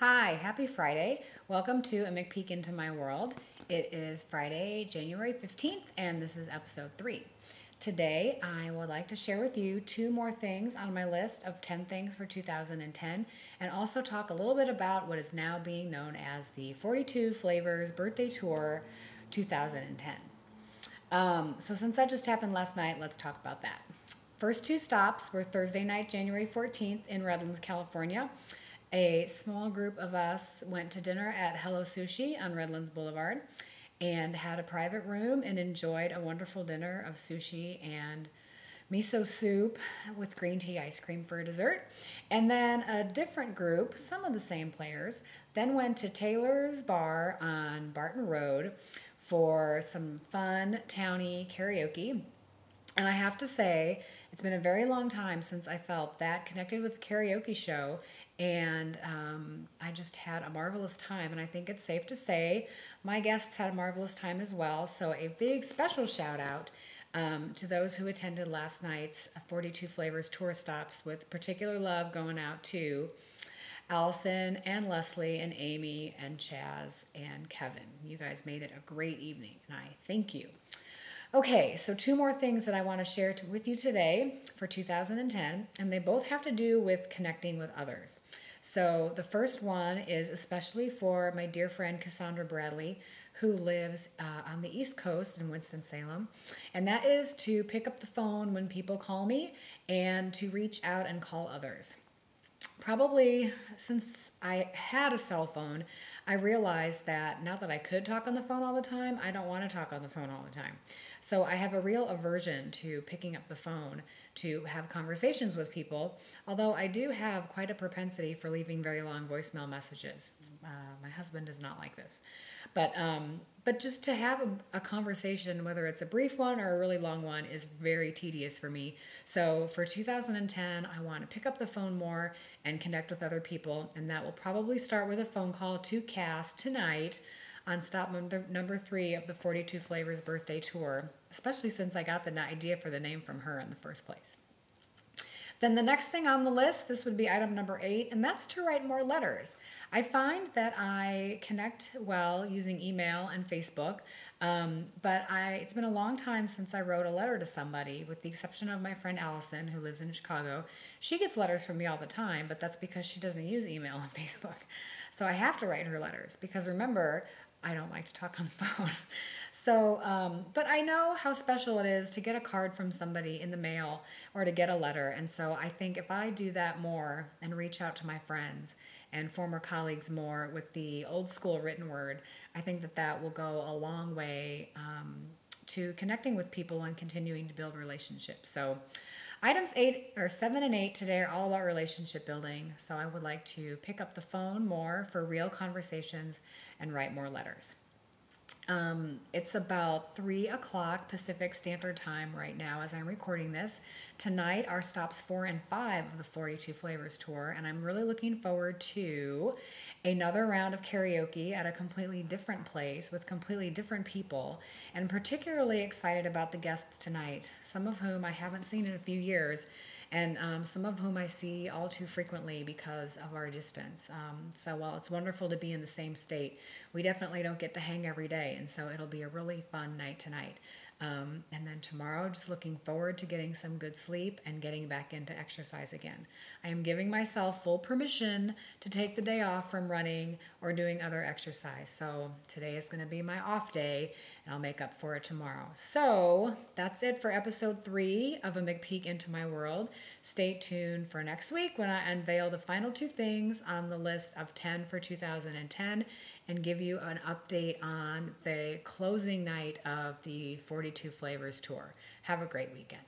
Hi, happy Friday. Welcome to a McPeek into my world. It is Friday, January 15th, and this is episode 3. Today, I would like to share with you 2 more things on my list of 10 things for 2010, and also talk a little bit about what is now being known as the 42 Flavors Birthday Tour 2010. So since that just happened last night, let's talk about that. First 2 stops were Thursday night, January 14th in Redlands, California. A small group of us went to dinner at Hello Sushi on Redlands Boulevard and had a private room and enjoyed a wonderful dinner of sushi and miso soup with green tea ice cream for dessert. And then a different group, some of the same players, then went to Taylor's Bar on Barton Road for some fun towny karaoke. And I have to say, it's been a very long time since I felt that connected with the karaoke show, and I just had a marvelous time. And I think it's safe to say my guests had a marvelous time as well. So a big special shout out to those who attended last night's 42 Flavors tour stops, with particular love going out to Allison and Leslie and Amy and Chaz and Kevin. You guys made it a great evening, and I thank you. Okay, so 2 more things that I want to share with you today for 2010, and they both have to do with connecting with others. So the first one is especially for my dear friend Cassandra B, who lives on the East Coast in Winston-Salem, and that is to pick up the phone when people call me and to reach out and call others. Probably since I had a cell phone, I realized that now that I could talk on the phone all the time, I don't want to talk on the phone all the time. So I have a real aversion to picking up the phone to have conversations with people, although I do have quite a propensity for leaving very long voicemail messages. My husband does not like this. But just to have a conversation, whether it's a brief one or a really long one, is very tedious for me. So for 2010, I want to pick up the phone more and connect with other people, and that will probably start with a phone call to Cass tonight on stop number 3 of the 42 Flavors Birthday Tour, especially since I got the idea for the name from her in the first place. Then the next thing on the list, this would be item number 8, and that's to write more letters. I find that I connect well using email and Facebook, but it's been a long time since I wrote a letter to somebody, with the exception of my friend Allison, who lives in Chicago. She gets letters from me all the time, but that's because she doesn't use email and Facebook. So I have to write her letters, because remember, I don't like to talk on the phone. So, but I know how special it is to get a card from somebody in the mail or to get a letter. And so I think if I do that more and reach out to my friends and former colleagues more with the old school written word, I think that that will go a long way to connecting with people and continuing to build relationships. So items 7 and 8 today are all about relationship building. So I would like to pick up the phone more for real conversations and write more letters. It's about 3 o'clock Pacific Standard Time right now as I'm recording this. Tonight are stops 4 and 5 of the 42 Flavors Tour, and I'm really looking forward to another round of karaoke at a completely different place with completely different people, and particularly excited about the guests tonight, some of whom I haven't seen in a few years, and some of whom I see all too frequently because of our distance. So while it's wonderful to be in the same state, we definitely don't get to hang every day, and so it'll be a really fun night tonight. And then tomorrow, just looking forward to getting some good sleep and getting back into exercise again. I am giving myself full permission to take the day off from running or doing other exercise. So today is going to be my off day, and I'll make up for it tomorrow. So that's it for episode 3 of A McPeek Into My World. Stay tuned for next week when I unveil the final 2 things on the list of 10 for 2010 and give you an update on the closing night of the 42 Flavors Tour. Have a great weekend.